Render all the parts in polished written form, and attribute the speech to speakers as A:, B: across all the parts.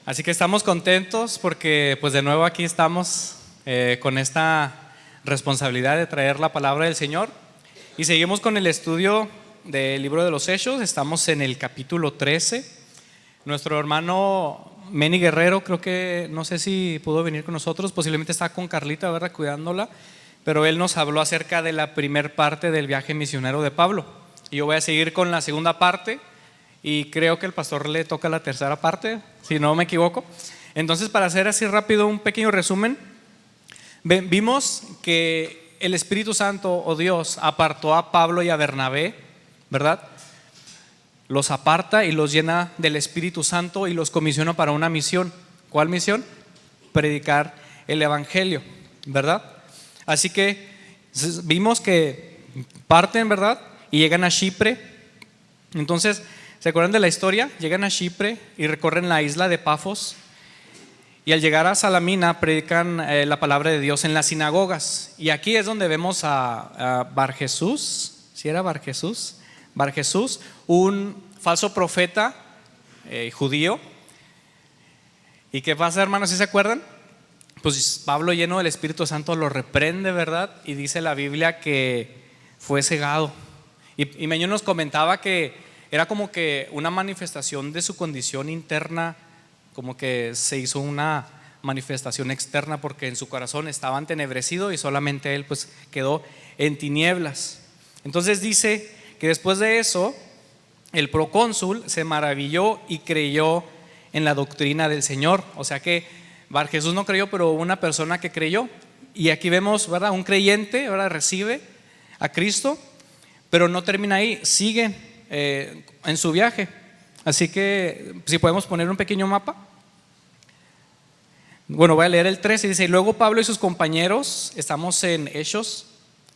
A: Así que estamos contentos porque pues de nuevo aquí estamos con esta responsabilidad de traer la palabra del Señor y seguimos con el estudio del libro de los Hechos. Estamos en el capítulo 13. Nuestro hermano Meni Guerrero, creo que no sé si pudo venir con nosotros, posiblemente está con Carlita, ¿verdad?, cuidándola, pero él nos habló acerca de la primer parte del viaje misionero de Pablo y yo voy a seguir con la segunda parte. Y creo que el pastor le toca la tercera parte, si no me equivoco. Entonces, para hacer así rápido un pequeño resumen, vimos que el Espíritu Santo o Dios apartó a Pablo y a Bernabé, ¿verdad? Los aparta y los llena del Espíritu Santo y los comisiona para una misión. ¿Cuál misión? Predicar el Evangelio, ¿verdad? Así que vimos que parten, ¿verdad? Y llegan a Chipre. Entonces, ¿se acuerdan de la historia? Llegan a Chipre y recorren la isla de Pafos y al llegar a Salamina predican la palabra de Dios en las sinagogas. Y aquí es donde vemos a Barjesús, ¿sí era Barjesús? Barjesús, un falso profeta judío. ¿Y qué pasa, hermanos? ¿Sí se acuerdan? Pues Pablo, lleno del Espíritu Santo, lo reprende, ¿verdad? Y dice la Biblia que fue cegado. Y Meño nos comentaba que era como que una manifestación de su condición interna, como que se hizo una manifestación externa porque en su corazón estaba entenebrecido y solamente él pues quedó en tinieblas. Entonces dice que después de eso el procónsul se maravilló y creyó en la doctrina del Señor. O sea que Barjesús no creyó, pero una persona que creyó. Y aquí vemos, ¿verdad?, un creyente, ¿verdad?, recibe a Cristo, pero no termina ahí, sigue en su viaje. Así que si podemos poner un pequeño mapa. Bueno, voy a leer el 13. Dice: luego Pablo y sus compañeros, estamos en Hechos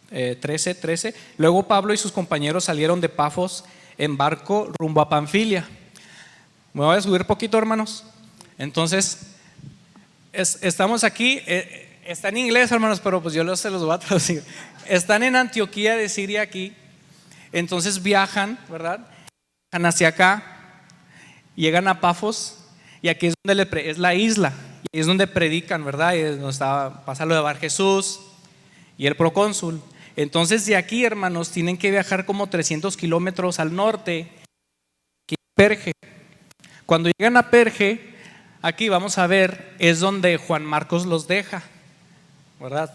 A: 13. Luego Pablo y sus compañeros salieron de Pafos en barco rumbo a Panfilia. Me voy a subir poquito, hermanos. Entonces estamos aquí, está en inglés, hermanos, pero pues yo se los voy a traducir. Están en Antioquía de Siria aquí. Entonces viajan, ¿verdad? Viajan hacia acá, llegan a Pafos y aquí es donde es la isla, y es donde predican, ¿verdad? Y es donde pasa lo de Barjesús y el procónsul. Entonces de aquí, hermanos, tienen que viajar como 300 kilómetros al norte, que es Perge. Cuando llegan a Perge, aquí vamos a ver, es donde Juan Marcos los deja, ¿verdad?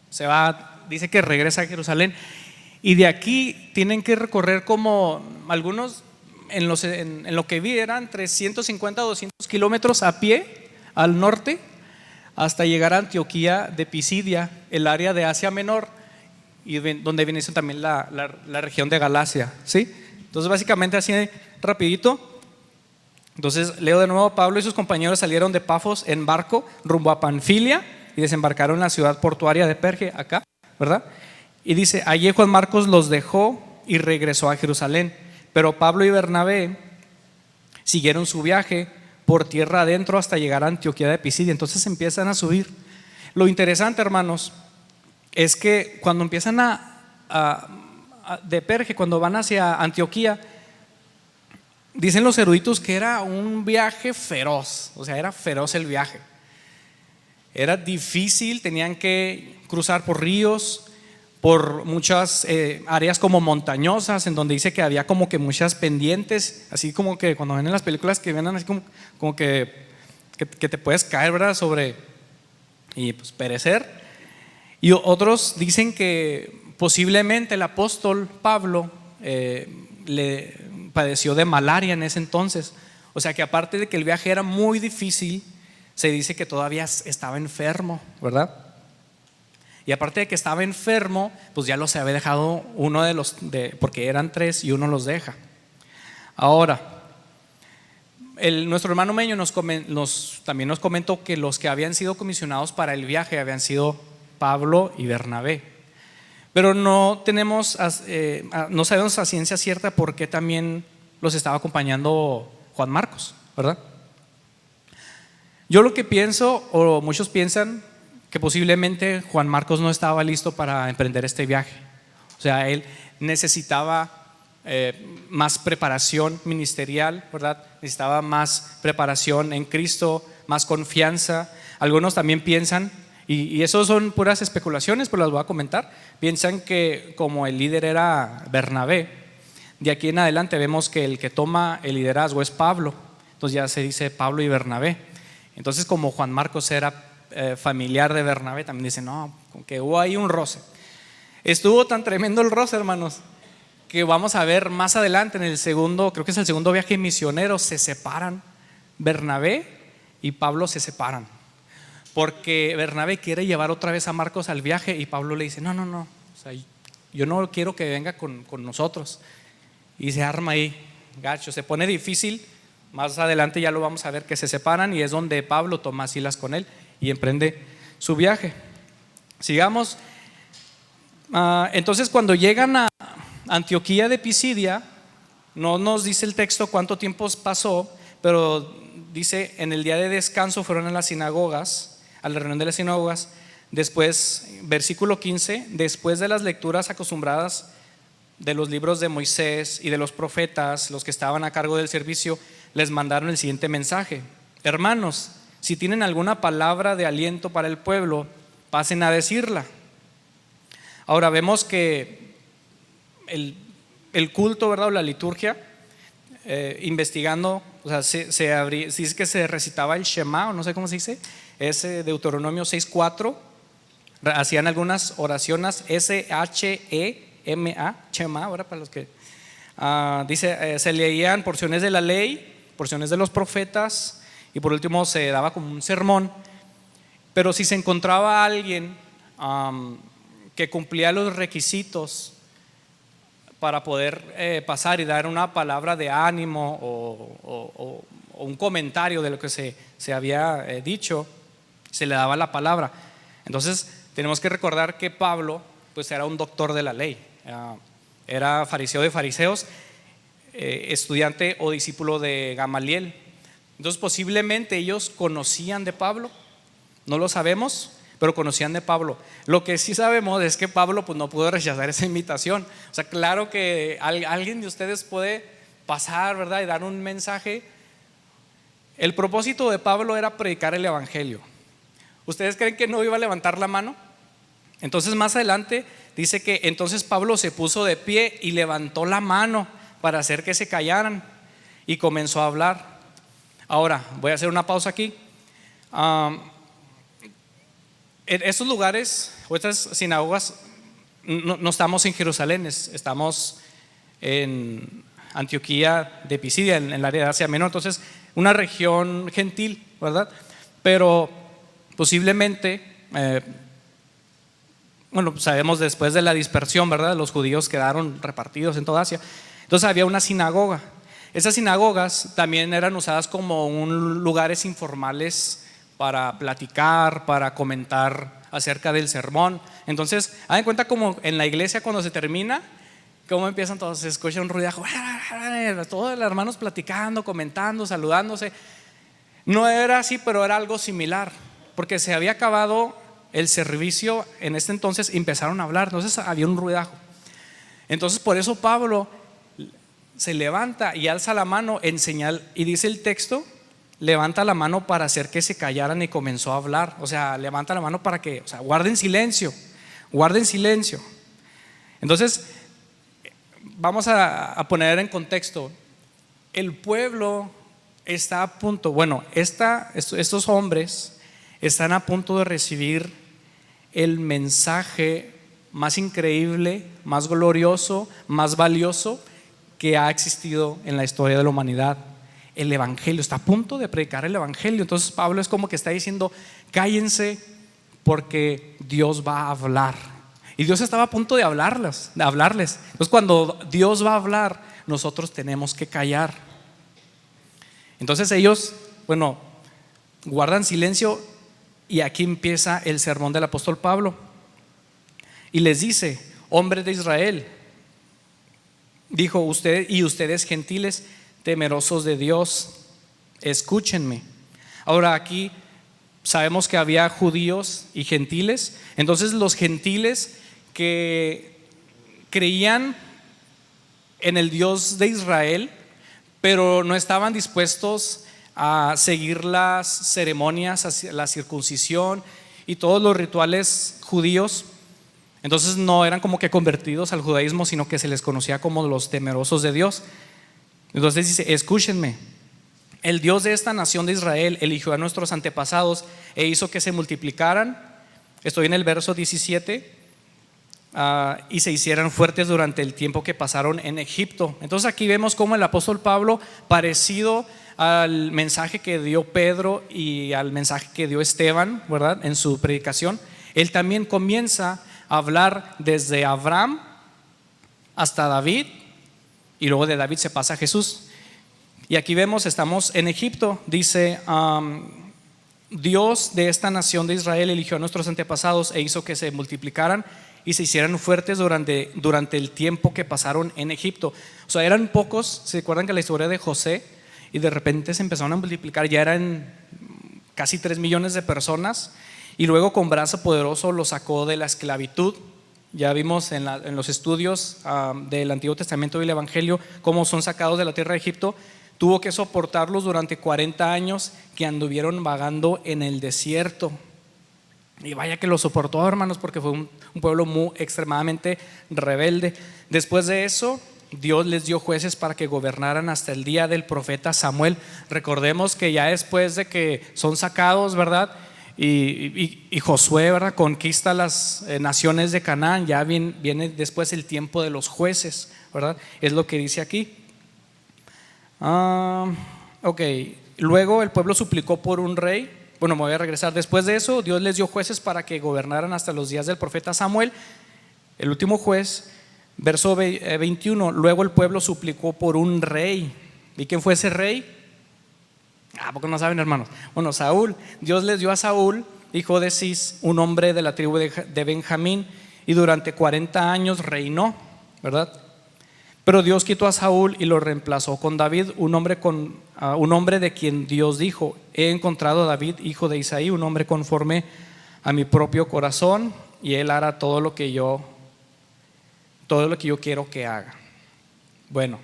A: Se va, dice que regresa a Jerusalén. Y de aquí tienen que recorrer como algunos, en lo que vi eran 350 o 200 kilómetros a pie al norte hasta llegar a Antioquía de Pisidia, el área de Asia Menor, y donde viene también la región de Galacia, ¿sí? Entonces básicamente así rapidito. Entonces leo de nuevo: Pablo y sus compañeros salieron de Pafos en barco rumbo a Panfilia y desembarcaron en la ciudad portuaria de Perge, acá, ¿verdad? Y dice: allí Juan Marcos los dejó y regresó a Jerusalén, pero Pablo y Bernabé siguieron su viaje por tierra adentro hasta llegar a Antioquía de Pisidia. Entonces empiezan a subir. Lo interesante, hermanos, es que cuando empiezan de Perge, cuando van hacia Antioquía, dicen los eruditos que era un viaje feroz. O sea, era feroz el viaje, era difícil, tenían que cruzar por ríos, por muchas áreas como montañosas, en donde dice que había como que muchas pendientes, así como que cuando ven en las películas que ven así como que te puedes caer, ¿verdad?, sobre y pues perecer. Y otros dicen que posiblemente el apóstol Pablo le padeció de malaria en ese entonces. O sea que aparte de que el viaje era muy difícil, se dice que todavía estaba enfermo, ¿verdad? Y aparte de que estaba enfermo, pues ya los había dejado uno porque eran 3 y uno los deja. Ahora, nuestro hermano Meño también nos comentó que los que habían sido comisionados para el viaje habían sido Pablo y Bernabé. Pero no sabemos a ciencia cierta por qué también los estaba acompañando Juan Marcos, ¿verdad? Yo lo que pienso, o muchos piensan, que posiblemente Juan Marcos no estaba listo para emprender este viaje. O sea, él necesitaba más preparación ministerial, ¿verdad? necesitaba más preparación en Cristo, más confianza. Algunos también piensan, y eso son puras especulaciones, pero las voy a comentar, piensan que como el líder era Bernabé, de aquí en adelante vemos que el que toma el liderazgo es Pablo, entonces ya se dice Pablo y Bernabé. Entonces como Juan Marcos era familiar de Bernabé, también dicen, no, que hubo ahí un roce. Estuvo tan tremendo el roce, hermanos, que vamos a ver más adelante en el segundo, creo que es el segundo viaje misionero, se separan. Bernabé y Pablo se separan, porque Bernabé quiere llevar otra vez a Marcos al viaje y Pablo le dice, no, o sea, yo no quiero que venga con nosotros. Y se arma ahí, gacho, se pone difícil. Más adelante ya lo vamos a ver que se separan y es donde Pablo toma a Silas con él y emprende su viaje. Sigamos. Entonces cuando llegan a Antioquía de Pisidia, no nos dice el texto cuánto tiempo pasó, pero dice en el día de descanso fueron a las sinagogas, a la reunión de las sinagogas. Después, versículo 15, después de las lecturas acostumbradas de los libros de Moisés y de los profetas, los que estaban a cargo del servicio les mandaron el siguiente mensaje: hermanos, si tienen alguna palabra de aliento para el pueblo, pasen a decirla. Ahora vemos que el culto, ¿verdad? O la liturgia, investigando, o sea, se dice que se recitaba el Shema, o no sé cómo se dice, ese Deuteronomio 6:4, hacían algunas oraciones, S-H-E-M-A, Shema, ahora para los que dice, se leían porciones de la ley, porciones de los profetas, y por último se daba como un sermón. Pero si se encontraba alguien que cumplía los requisitos para poder pasar y dar una palabra de ánimo o un comentario de lo que se había dicho, se le daba la palabra. Entonces tenemos que recordar que Pablo pues era un doctor de la ley, era fariseo de fariseos, estudiante o discípulo de Gamaliel. Entonces posiblemente ellos conocían de Pablo, no lo sabemos, pero conocían de Pablo. Lo que sí sabemos es que Pablo pues no pudo rechazar esa invitación. O sea, claro que alguien de ustedes puede pasar, ¿verdad?, y dar un mensaje. El propósito de Pablo era predicar el evangelio. ¿Ustedes creen que no iba a levantar la mano? Entonces más adelante dice que entonces Pablo se puso de pie y levantó la mano para hacer que se callaran y comenzó a hablar. Ahora voy a hacer una pausa aquí. En estos lugares o estas sinagogas, no estamos en Jerusalén, estamos en Antioquía de Pisidia, en el área de Asia Menor, entonces una región gentil, ¿verdad? Pero posiblemente, bueno, sabemos después de la dispersión, ¿verdad? Los judíos quedaron repartidos en toda Asia. Entonces había una sinagoga. Esas sinagogas también eran usadas como lugares informales para platicar, para comentar acerca del sermón. Entonces, hagan cuenta como en la iglesia cuando se termina, cómo empiezan todos, se escucha un ruidajo, todos los hermanos platicando, comentando, saludándose. No era así, pero era algo similar, porque se había acabado el servicio en este entonces y empezaron a hablar, entonces había un ruidajo. Entonces por eso Pablo se levanta y alza la mano en señal, y dice el texto, levanta la mano para hacer que se callaran y comenzó a hablar. O sea, levanta la mano para que, o sea, guarden silencio, guarden silencio. Entonces vamos a poner en contexto. El pueblo está a punto, bueno, estos hombres están a punto de recibir el mensaje más increíble, más glorioso, más valioso que ha existido en la historia de la humanidad. El evangelio, está a punto de predicar el evangelio. Entonces Pablo es como que está diciendo, cállense porque Dios va a hablar. Y Dios estaba a punto de hablarles. Entonces cuando Dios va a hablar, nosotros tenemos que callar. Entonces ellos, bueno, guardan silencio, y aquí empieza el sermón del apóstol Pablo. Y les dice, hombres de Israel, dijo usted, y ustedes gentiles, temerosos de Dios, escúchenme. Ahora aquí sabemos que había judíos y gentiles. Entonces los gentiles que creían en el Dios de Israel, pero no estaban dispuestos a seguir las ceremonias, la circuncisión y todos los rituales judíos. Entonces no eran como que convertidos al judaísmo, sino que se les conocía como los temerosos de Dios. Entonces dice: escúchenme, el Dios de esta nación de Israel eligió a nuestros antepasados e hizo que se multiplicaran. Estoy en el verso 17. Y se hicieran fuertes durante el tiempo que pasaron en Egipto. Entonces aquí vemos cómo el apóstol Pablo, parecido al mensaje que dio Pedro y al mensaje que dio Esteban, ¿verdad?, en su predicación, él también comienza a hablar desde Abraham hasta David, y luego de David se pasa a Jesús. Y aquí vemos, estamos en Egipto. Dice: Dios de esta nación de Israel eligió a nuestros antepasados e hizo que se multiplicaran y se hicieran fuertes durante el tiempo que pasaron en Egipto. O sea, eran pocos. ¿Se acuerdan que la historia de José? Y de repente se empezaron a multiplicar, ya eran casi 3 millones de personas. Y luego con brazo poderoso los sacó de la esclavitud. Ya vimos en los estudios del Antiguo Testamento y el Evangelio cómo son sacados de la tierra de Egipto. Tuvo que soportarlos durante 40 años que anduvieron vagando en el desierto. Y vaya que lo soportó, hermanos, porque fue un pueblo muy extremadamente rebelde. Después de eso, Dios les dio jueces para que gobernaran hasta el día del profeta Samuel. Recordemos que ya después de que son sacados, ¿verdad?, y Josué, ¿verdad?, conquista las naciones de Canaán, ya viene después el tiempo de los jueces, ¿verdad? Es lo que dice aquí. Ok, luego el pueblo suplicó por un rey. Bueno, me voy a regresar. Después de eso, Dios les dio jueces para que gobernaran hasta los días del profeta Samuel, el último juez. Verso 21. Luego el pueblo suplicó por un rey. ¿Y quién fue ese rey? ¿Por qué no saben, hermanos? Bueno, Saúl. Dios les dio a Saúl, hijo de Cis, un hombre de la tribu de Benjamín, y durante 40 años reinó, ¿verdad? Pero Dios quitó a Saúl y lo reemplazó con David, un hombre de quien Dios dijo: he encontrado a David, hijo de Isaí, un hombre conforme a mi propio corazón, y él hará todo lo que yo quiero que haga. Bueno,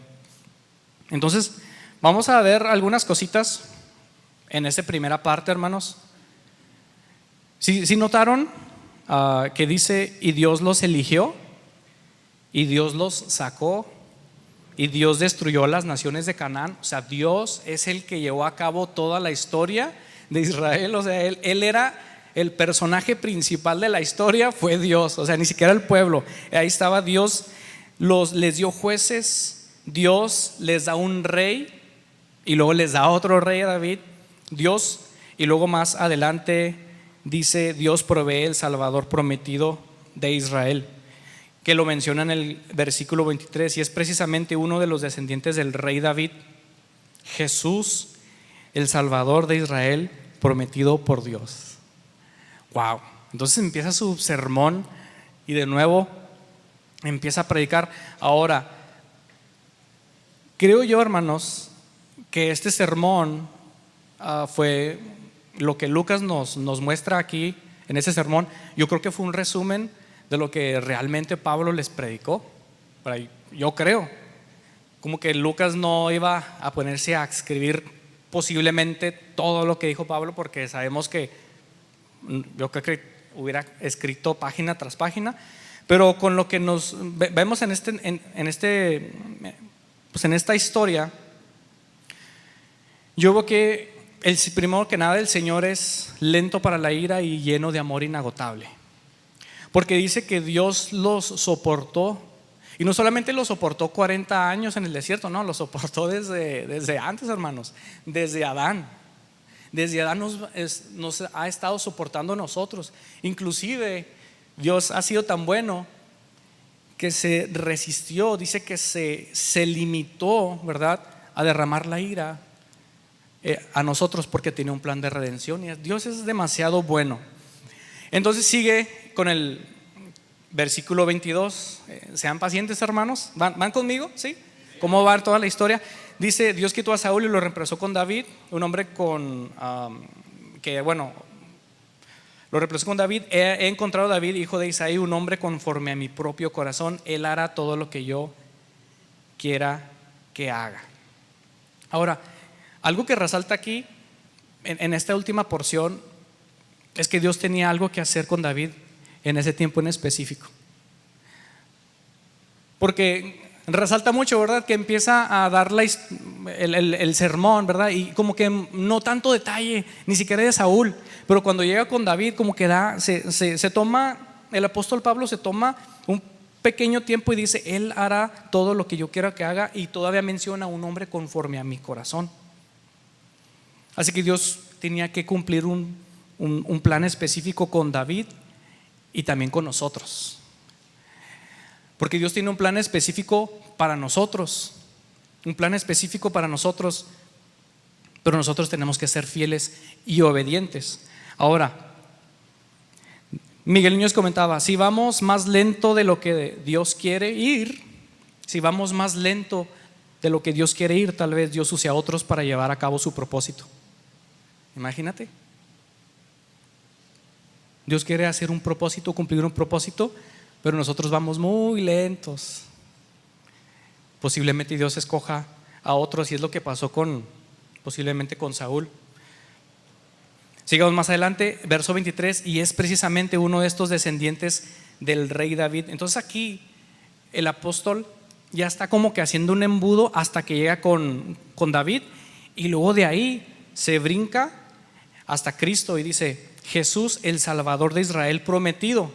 A: entonces vamos a ver algunas cositas en esta primera parte, hermanos. ¿Sí notaron que dice: y Dios los eligió, y Dios los sacó, y Dios destruyó las naciones de Canaán? O sea, Dios es el que llevó a cabo toda la historia de Israel. O sea, él era el personaje principal de la historia, fue Dios. O sea, ni siquiera el pueblo. Ahí estaba Dios, les dio jueces, Dios les da un rey, y luego les da otro rey a David. Dios, y luego más adelante dice: Dios provee el Salvador prometido de Israel, que lo menciona en el versículo 23, y es precisamente uno de los descendientes del rey David, Jesús, el Salvador de Israel, prometido por Dios. Wow. Entonces empieza su sermón y de nuevo empieza a predicar. Ahora, creo yo, hermanos, que este sermón fue lo que Lucas nos muestra aquí en ese sermón. Yo creo que fue un resumen de lo que realmente Pablo les predicó. Yo creo como que Lucas no iba a ponerse a escribir posiblemente todo lo que dijo Pablo, porque sabemos que yo creo que hubiera escrito página tras página, pero con lo que nos vemos en esta historia, yo veo que primero que nada el Señor es lento para la ira y lleno de amor inagotable. Porque dice que Dios los soportó, y no solamente los soportó 40 años en el desierto, no, los soportó desde antes, hermanos, desde Adán. Desde Adán nos ha estado soportando a nosotros. Inclusive Dios ha sido tan bueno que se resistió, dice que se limitó, ¿verdad?, a derramar la ira a nosotros, porque tenía un plan de redención, y Dios es demasiado bueno. Entonces sigue con el versículo 22. Sean pacientes, hermanos. ¿Van conmigo? ¿Sí? ¿Cómo va toda la historia? Dice: Dios quitó a Saúl y lo reemplazó con David, un hombre lo reemplazó con David. He encontrado a David, hijo de Isaí, un hombre conforme a mi propio corazón. Él hará todo lo que yo quiera que haga. Ahora, algo que resalta aquí en esta última porción es que Dios tenía algo que hacer con David en ese tiempo en específico. Porque resalta mucho, ¿verdad? Que empieza a dar el sermón, ¿verdad? Y como que no tanto detalle, ni siquiera de Saúl, pero cuando llega con David, como que se toma, el apóstol Pablo se toma un pequeño tiempo y dice: Él hará todo lo que yo quiera que haga, y todavía menciona a un hombre conforme a mi corazón. Así que Dios tenía que cumplir un plan específico con David y también con nosotros. Porque Dios tiene un plan específico para nosotros, un plan específico para nosotros, pero nosotros tenemos que ser fieles y obedientes. Ahora, Miguel Niños comentaba: si vamos más lento de lo que Dios quiere ir, si vamos más lento de lo que Dios quiere ir, tal vez Dios use a otros para llevar a cabo su propósito. Imagínate. Dios quiere hacer un propósito, cumplir un propósito, pero nosotros vamos muy lentos. Posiblemente Dios escoja a otros, y es lo que pasó posiblemente con Saúl. Sigamos más adelante, verso 23, y es precisamente uno de estos descendientes del rey David. Entonces aquí el apóstol ya está como que haciendo un embudo hasta que llega con David, y luego de ahí se brinca hasta Cristo y dice: Jesús, el Salvador de Israel prometido.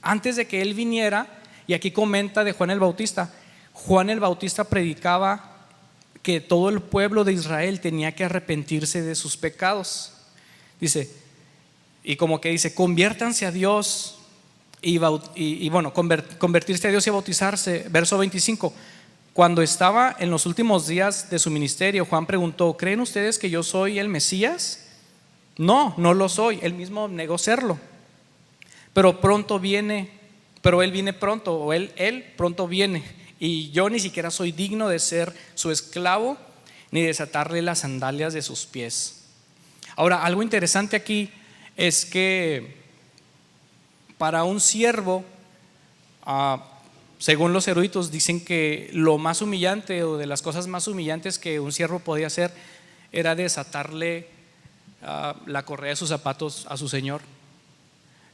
A: Antes de que Él viniera, y aquí comenta de Juan el Bautista. Juan el Bautista predicaba que todo el pueblo de Israel tenía que arrepentirse de sus pecados. Dice, y como que dice: conviértanse a Dios y bueno, convertirse a Dios y bautizarse. Verso 25. Cuando estaba en los últimos días de su ministerio, Juan preguntó: ¿creen ustedes que yo soy el Mesías? No, no lo soy. Él mismo negó serlo. Pero él viene pronto, o él pronto viene, y yo ni siquiera soy digno de ser su esclavo, ni desatarle las sandalias de sus pies. Ahora, algo interesante aquí es que para un siervo, según los eruditos, dicen que lo más humillante, o de las cosas más humillantes que un siervo podía hacer, era desatarle la correa de sus zapatos a su señor.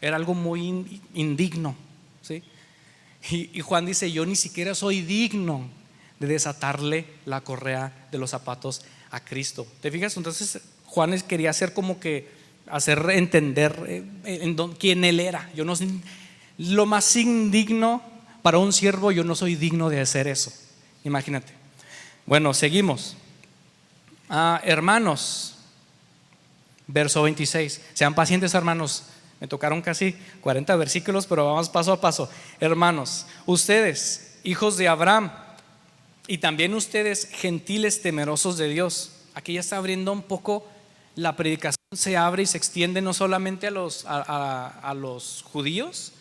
A: Era algo muy indigno, ¿sí? Y Juan dice: yo ni siquiera soy digno de desatarle la correa de los zapatos a Cristo. ¿Te fijas? Entonces Juan quería hacer como que hacer entender quién él era. Yo no soy lo más indigno para un siervo, yo no soy digno de hacer eso. Imagínate. Bueno, seguimos. Hermanos, verso 26. Sean pacientes, hermanos. Me tocaron casi 40 versículos, pero vamos paso a paso. Hermanos, ustedes, hijos de Abraham, y también ustedes, gentiles temerosos de Dios. Aquí ya está abriendo un poco la predicación, se abre y se extiende no solamente a los judíos,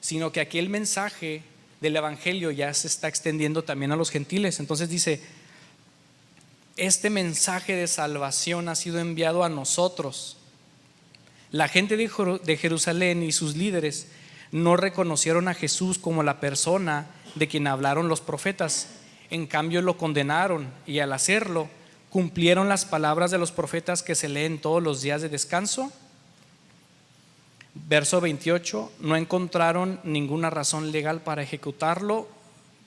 A: sino que aquí el mensaje del evangelio ya se está extendiendo también a los gentiles. Entonces dice: este mensaje de salvación ha sido enviado a nosotros. La gente de Jerusalén y sus líderes no reconocieron a Jesús como la persona de quien hablaron los profetas. En cambio lo condenaron, y al hacerlo cumplieron las palabras de los profetas que se leen todos los días de descanso. Verso 28. No encontraron ninguna razón legal para ejecutarlo,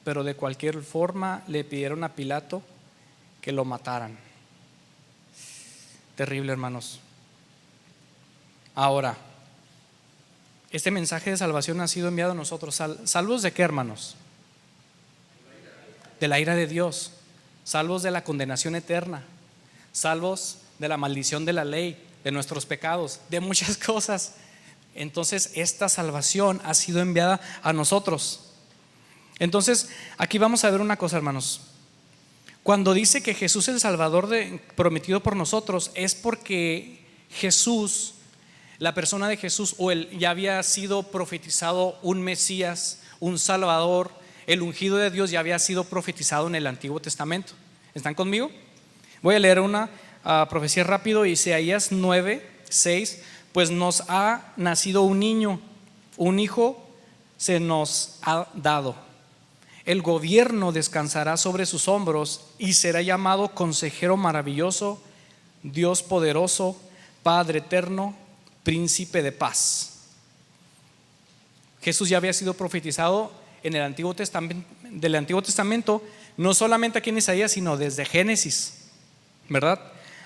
A: pero de cualquier forma le pidieron a Pilato que lo mataran. Terrible, hermanos. Ahora, este mensaje de salvación ha sido enviado a nosotros. ¿Salvos de qué, hermanos? De la ira de Dios. Salvos de la condenación eterna. Salvos de la maldición de la ley, de nuestros pecados, de muchas cosas. Entonces esta salvación ha sido enviada a nosotros. Entonces aquí vamos a ver una cosa, hermanos. Cuando dice que Jesús es el Salvador prometido por nosotros, es porque Jesús, la persona de Jesús, o él ya había sido profetizado un Mesías, un Salvador, el ungido de Dios ya había sido profetizado en el Antiguo Testamento. ¿Están conmigo? Voy a leer una profecía rápido. Isaías 9:6. Pues nos ha nacido un niño, un hijo se nos ha dado. El gobierno descansará sobre sus hombros y será llamado Consejero Maravilloso, Dios Poderoso, Padre Eterno, Príncipe de Paz. Jesús ya había sido profetizado en el Antiguo Testamento, del Antiguo Testamento, no solamente aquí en Isaías, sino desde Génesis, ¿verdad?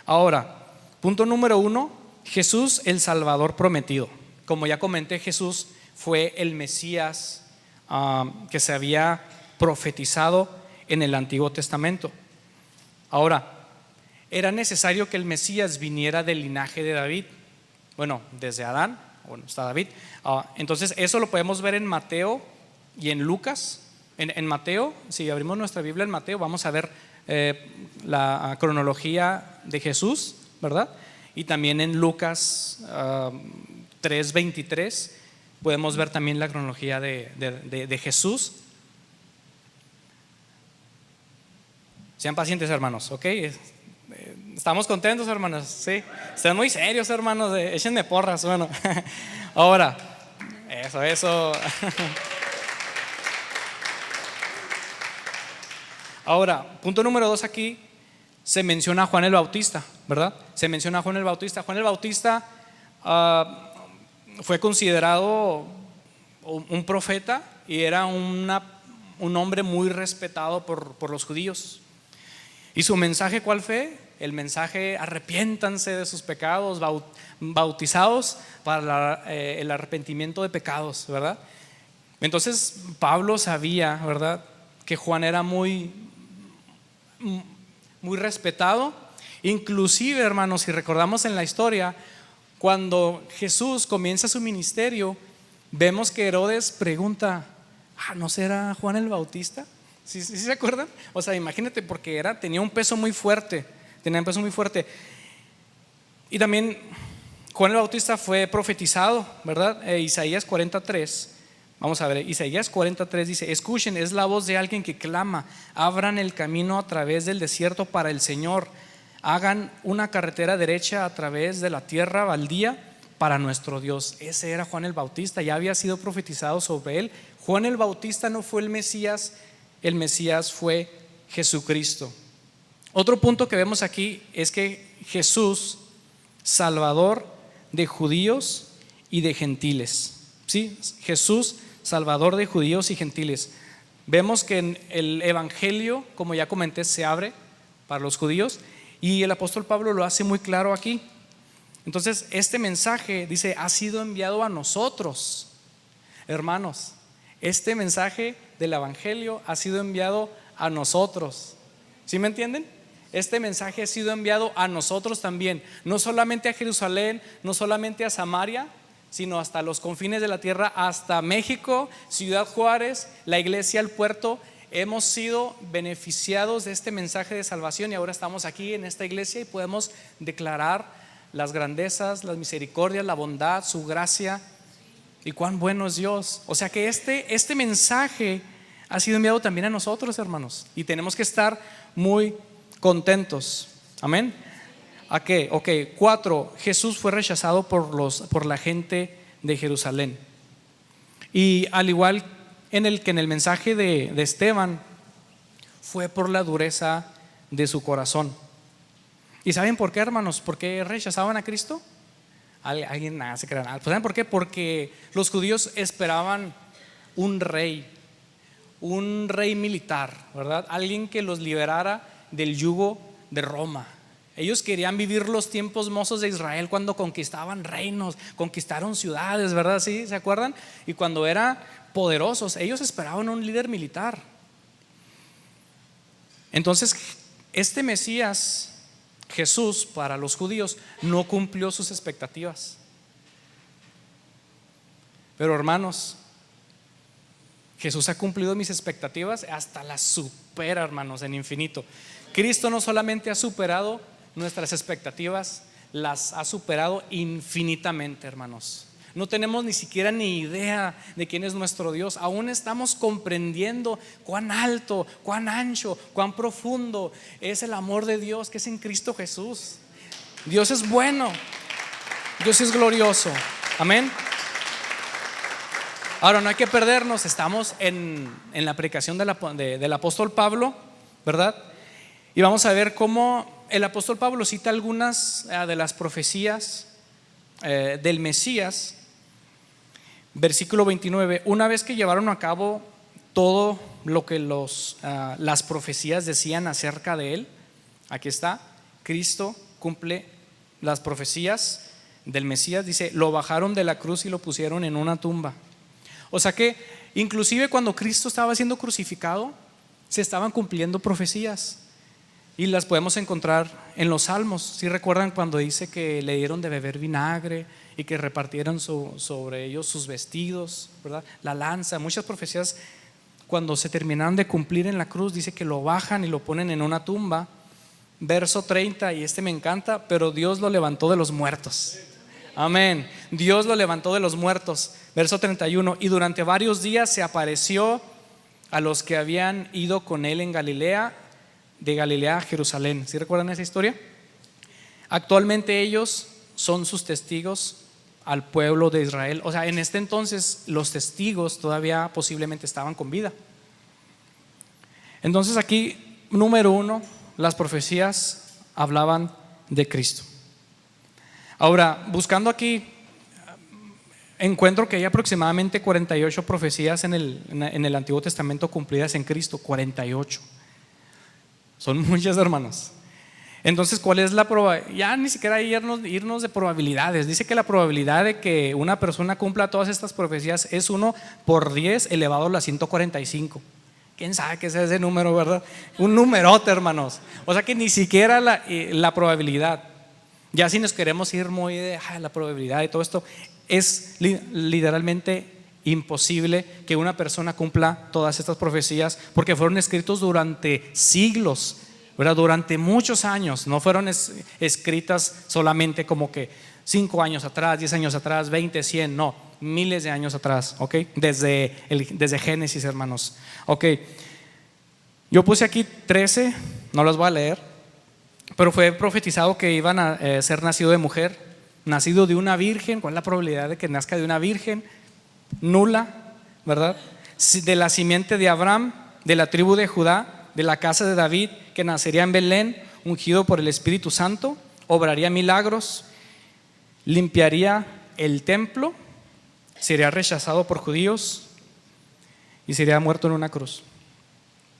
A: Ahora, punto número 1, Jesús el Salvador prometido. Como ya comenté, Jesús fue el Mesías que se había profetizado en el Antiguo Testamento. Ahora, era necesario que el Mesías viniera del linaje de David. Bueno, desde Adán, bueno, está David. Entonces eso lo podemos ver en Mateo y en Lucas. En Mateo, si abrimos nuestra Biblia en Mateo, vamos a ver la cronología de Jesús, ¿verdad? Y también en Lucas 3:23 podemos ver también la cronología de Jesús. Sean pacientes, hermanos, ¿ok? ¿Estamos contentos, hermanos? Sí. Están muy serios, hermanos. Échenme porras, bueno. Ahora, eso. Ahora, punto número 2 aquí, se menciona a Juan el Bautista, ¿verdad? Se menciona a Juan el Bautista. Juan el Bautista fue considerado un profeta y era un hombre muy respetado por los judíos. ¿Y su mensaje cuál fue? El mensaje: arrepiéntanse de sus pecados, bautizados para el arrepentimiento de pecados, ¿verdad? Entonces Pablo sabía, ¿verdad?, que Juan era muy respetado. Inclusive, hermanos, si recordamos en la historia, cuando Jesús comienza su ministerio, vemos que Herodes pregunta: ¿no será Juan el Bautista? ¿Sí se acuerdan? O sea, imagínate, porque tenía un peso muy fuerte. Y también Juan el Bautista fue profetizado, ¿verdad? Isaías 43. Vamos a ver, Isaías 43 dice: escuchen, es la voz de alguien que clama, abran el camino a través del desierto para el Señor, hagan una carretera derecha a través de la tierra baldía para nuestro Dios. Ese era Juan el Bautista, ya había sido profetizado sobre él. Juan el Bautista no fue el Mesías fue Jesucristo. Otro punto que vemos aquí es que Jesús, Salvador de judíos y de gentiles. ¿Sí? Jesús, Salvador de judíos y gentiles. Vemos que en el Evangelio, como ya comenté, se abre para los judíos y el apóstol Pablo lo hace muy claro aquí. Entonces, este mensaje dice: ha sido enviado a nosotros, hermanos. Este mensaje del Evangelio ha sido enviado a nosotros. ¿Sí me entienden? Este mensaje ha sido enviado a nosotros también, no solamente a Jerusalén, no solamente a Samaria, sino hasta los confines de la tierra, hasta México, Ciudad Juárez, la iglesia El Puerto. Hemos sido beneficiados de este mensaje de salvación y ahora estamos aquí en esta iglesia y podemos declarar las grandezas, las misericordias, la bondad, su gracia y cuán bueno es Dios. O sea que este mensaje ha sido enviado también a nosotros, hermanos, y tenemos que estar muy contentos. Amén. ¿A qué? Ok, 4. Jesús fue rechazado por la gente de Jerusalén. Y al igual que en el mensaje de Esteban, fue por la dureza de su corazón. ¿Y saben por qué, hermanos? ¿Por qué rechazaban a Cristo? Alguien se crean. ¿Saben por qué? Porque los judíos esperaban un rey militar, ¿verdad? Alguien que los liberara del yugo de Roma. Ellos querían vivir los tiempos mozos de Israel cuando conquistaban reinos, conquistaron ciudades, ¿verdad? ¿Sí? ¿Se acuerdan? Y cuando eran poderosos, ellos esperaban un líder militar. Entonces, este Mesías, Jesús, para los judíos no cumplió sus expectativas. Pero, hermanos, Jesús ha cumplido mis expectativas, hasta las supera, hermanos, en infinito. Cristo no solamente ha superado nuestras expectativas, las ha superado infinitamente, hermanos. No tenemos ni siquiera ni idea de quién es nuestro Dios. Aún estamos comprendiendo cuán alto, cuán ancho, cuán profundo es el amor de Dios que es en Cristo Jesús. Dios es bueno, Dios es glorioso. Amén. Ahora, no hay que perdernos, estamos en la predicación del apóstol Pablo, ¿verdad? Y vamos a ver cómo el apóstol Pablo cita algunas de las profecías del Mesías. Versículo 29: una vez que llevaron a cabo todo lo que las profecías decían acerca de él, aquí está, Cristo cumple las profecías del Mesías. Dice, lo bajaron de la cruz y lo pusieron en una tumba. O sea que inclusive cuando Cristo estaba siendo crucificado, se estaban cumpliendo profecías. Y las podemos encontrar en los Salmos. Si recuerdan cuando dice que le dieron de beber vinagre y que repartieron sobre ellos sus vestidos, ¿verdad? La lanza, muchas profecías cuando se terminaron de cumplir en la cruz, dice que lo bajan y lo ponen en una tumba. Verso 30, y me encanta, pero Dios lo levantó de los muertos. Amén. Dios lo levantó de los muertos. Verso 31, y durante varios días se apareció a los que habían ido con él en Galilea, de Galilea a Jerusalén. ¿Sí recuerdan esa historia? Actualmente ellos son sus testigos al pueblo de Israel. O sea, en este entonces los testigos todavía posiblemente estaban con vida. Entonces aquí, número 1, las profecías hablaban de Cristo. Ahora, buscando aquí, encuentro que hay aproximadamente 48 profecías en el Antiguo Testamento cumplidas en Cristo. 48. Son muchas, hermanos. Entonces, ¿cuál es la probabilidad? Ya ni siquiera irnos de probabilidades. Dice que la probabilidad de que una persona cumpla todas estas profecías es 1 por 10 elevado a la 145. ¿Quién sabe qué es ese número, verdad? Un numerote, hermanos. O sea que ni siquiera la probabilidad. Ya si nos queremos ir muy de la probabilidad y todo esto, es literalmente imposible que una persona cumpla todas estas profecías, porque fueron escritos durante siglos, ¿verdad? Durante muchos años. No fueron escritas solamente como que 5 años atrás, 10 años atrás, 20, 100, no, miles de años atrás, ¿ok? Desde Génesis, hermanos. Ok, yo puse aquí 13, no los voy a leer, pero fue profetizado que iban a ser nacido de mujer, nacido de una virgen. ¿Cuál es la probabilidad de que nazca de una virgen? Nula, ¿verdad? De la simiente de Abraham, de la tribu de Judá, de la casa de David, que nacería en Belén, ungido por el Espíritu Santo, obraría milagros, limpiaría el templo, sería rechazado por judíos y sería muerto en una cruz.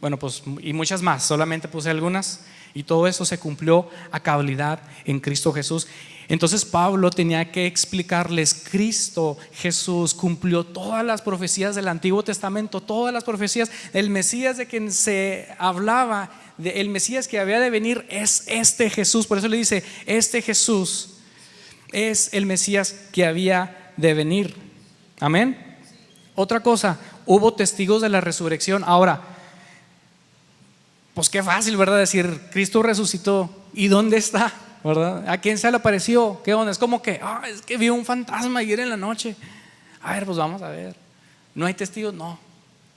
A: Bueno, pues, y muchas más, solamente puse algunas. Y todo eso se cumplió a cabalidad en Cristo Jesús. Entonces Pablo tenía que explicarles: Cristo Jesús cumplió todas las profecías del Antiguo Testamento, todas las profecías. El Mesías de quien se hablaba, el Mesías que había de venir, es este Jesús. Por eso le dice: este Jesús es el Mesías que había de venir. Amén. Otra cosa, hubo testigos de la resurrección. Ahora, pues qué fácil, ¿verdad? Decir, Cristo resucitó, ¿y dónde está? ¿Verdad? ¿A quién se le apareció? ¿Qué onda? Es como que, es que vio un fantasma ayer en la noche. A ver, pues vamos a ver. ¿No hay testigos? No.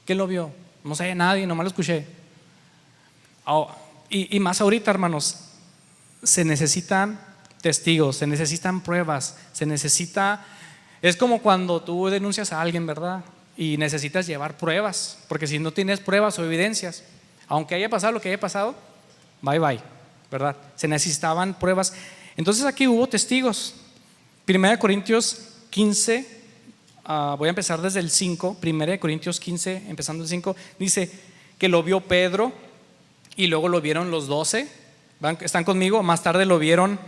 A: ¿Quién lo vio? No sé, nadie, nomás lo escuché. Y más ahorita, hermanos, se necesitan testigos, se necesitan pruebas, es como cuando tú denuncias a alguien, ¿verdad? Y necesitas llevar pruebas, porque si no tienes pruebas o evidencias, aunque haya pasado lo que haya pasado, bye bye, ¿verdad? Se necesitaban pruebas. Entonces aquí hubo testigos. 1 Corintios 15, voy a empezar desde el 5. 1 Corintios 15, empezando el 5, dice que lo vio Pedro y luego lo vieron los 12. ¿Están conmigo? Más tarde lo vieron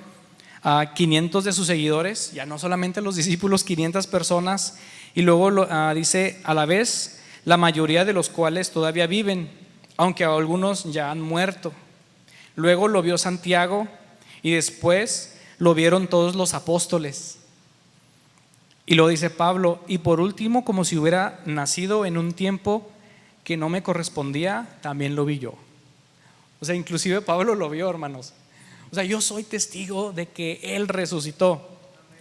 A: a 500 de sus seguidores, ya no solamente los discípulos, 500 personas. Y luego dice, a la vez, la mayoría de los cuales todavía viven, aunque algunos ya han muerto. Luego lo vio Santiago y después lo vieron todos los apóstoles. Y luego dice Pablo, y por último, como si hubiera nacido en un tiempo que no me correspondía, también lo vi yo. O sea, inclusive Pablo lo vio, hermanos. O sea, yo soy testigo de que Él resucitó.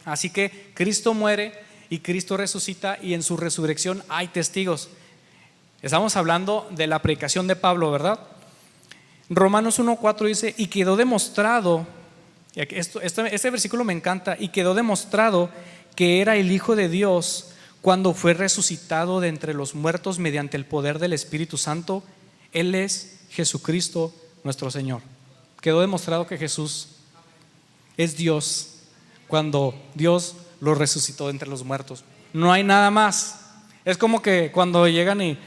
A: Así que Cristo muere y Cristo resucita, y en su resurrección hay testigos. Estamos hablando de la predicación de Pablo, ¿verdad? Romanos 1:4 dice, y quedó demostrado, este versículo me encanta, y quedó demostrado que era el Hijo de Dios cuando fue resucitado de entre los muertos mediante el poder del Espíritu Santo. Él es Jesucristo nuestro Señor. Quedó demostrado que Jesús es Dios cuando Dios lo resucitó de entre los muertos. No hay nada más. Es como que cuando llegan y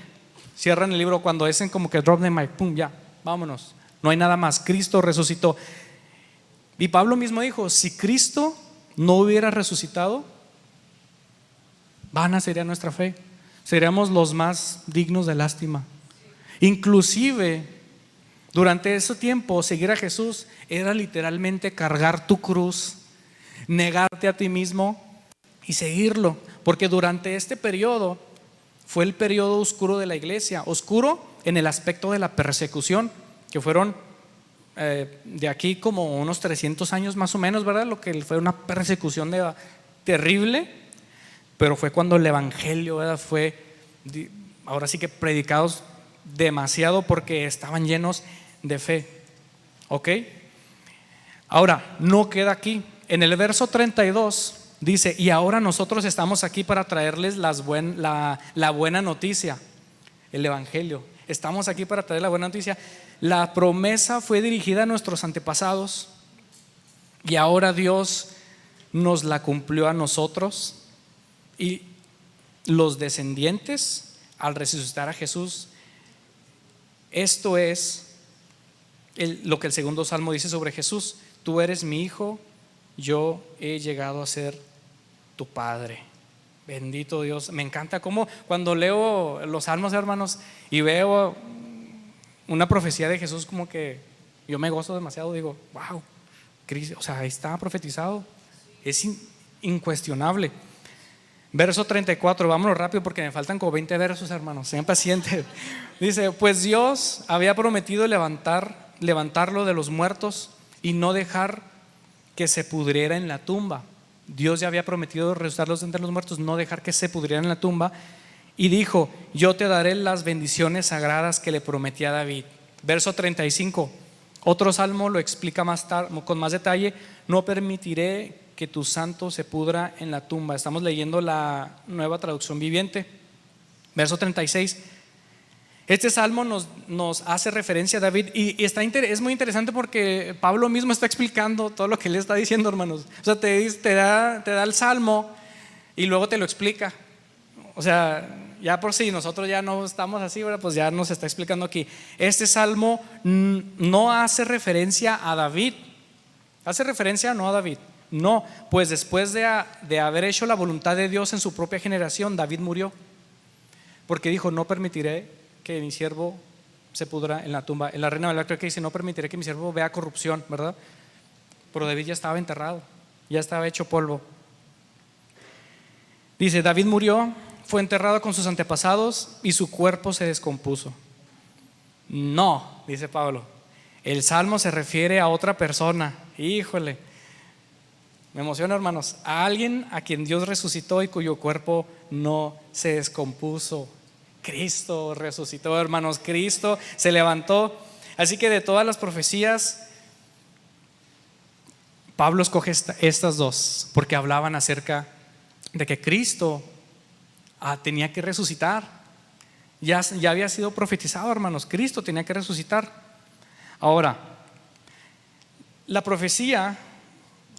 A: cierran el libro, cuando dicen como que drop the mic, pum, ya, vámonos. No hay nada más. Cristo resucitó. Y Pablo mismo dijo: si Cristo no hubiera resucitado, vana sería nuestra fe. Seríamos los más dignos de lástima. Inclusive durante ese tiempo seguir a Jesús era literalmente cargar tu cruz, negarte a ti mismo y seguirlo, porque durante este periodo fue el periodo oscuro de la iglesia. Oscuro en el aspecto de la persecución, que fueron de aquí como unos 300 años más o menos, ¿verdad? Lo que fue una persecución terrible, pero fue cuando el evangelio, ¿verdad?, fue ahora sí que predicados demasiado, porque estaban llenos de fe. ¿Ok? Ahora, no queda aquí. En el verso 32 dice: y ahora nosotros estamos aquí para traerles la buena noticia, el evangelio. Estamos aquí para traer la buena noticia. La promesa fue dirigida a nuestros antepasados y ahora Dios nos la cumplió a nosotros, y los descendientes al resucitar a Jesús. Esto es lo que el segundo salmo dice sobre Jesús: tú eres mi hijo, yo he llegado a ser tu padre. Bendito Dios. Me encanta cómo cuando leo los salmos, hermanos, y veo una profecía de Jesús, como que yo me gozo demasiado. Digo, wow, o sea, ahí está profetizado. Es incuestionable. Verso 34, vámonos rápido porque me faltan como 20 versos, hermanos, sean pacientes. Dice: pues Dios había prometido levantarlo de los muertos y no dejar que se pudriera en la tumba. Dios ya había prometido resucitarlos entre los muertos, no dejar que se pudrieran en la tumba. Y dijo: yo te daré las bendiciones sagradas que le prometí a David. Verso 35, otro salmo lo explica con más detalle: no permitiré que tu santo se pudra en la tumba. Estamos leyendo la Nueva Traducción Viviente. Verso 36. Este salmo nos hace referencia a David, y es muy interesante porque Pablo mismo está explicando todo lo que él está diciendo, hermanos. O sea, te da el salmo y luego te lo explica. O sea, ya por si nosotros ya no estamos así, ¿verdad?, pues ya nos está explicando aquí. Este salmo no hace referencia a David. ¿Hace referencia no a David? No, pues después de haber hecho la voluntad de Dios en su propia generación, David murió, porque dijo: no permitiré que mi siervo se pudra en la tumba. En la Reina Valera creo que dice: no permitiré que mi siervo vea corrupción, ¿verdad? Pero David ya estaba enterrado, ya estaba hecho polvo. Dice: David murió, fue enterrado con sus antepasados y su cuerpo se descompuso. No, dice Pablo, el salmo se refiere a otra persona. Híjole, me emociona, hermanos. A alguien a quien Dios resucitó y cuyo cuerpo no se descompuso. Cristo resucitó, hermanos. Cristo se levantó. Así que de todas las profecías, Pablo escoge estas dos, porque hablaban acerca de que Cristo tenía que resucitar. Ya había sido profetizado, hermanos. Cristo tenía que resucitar. Ahora, la profecía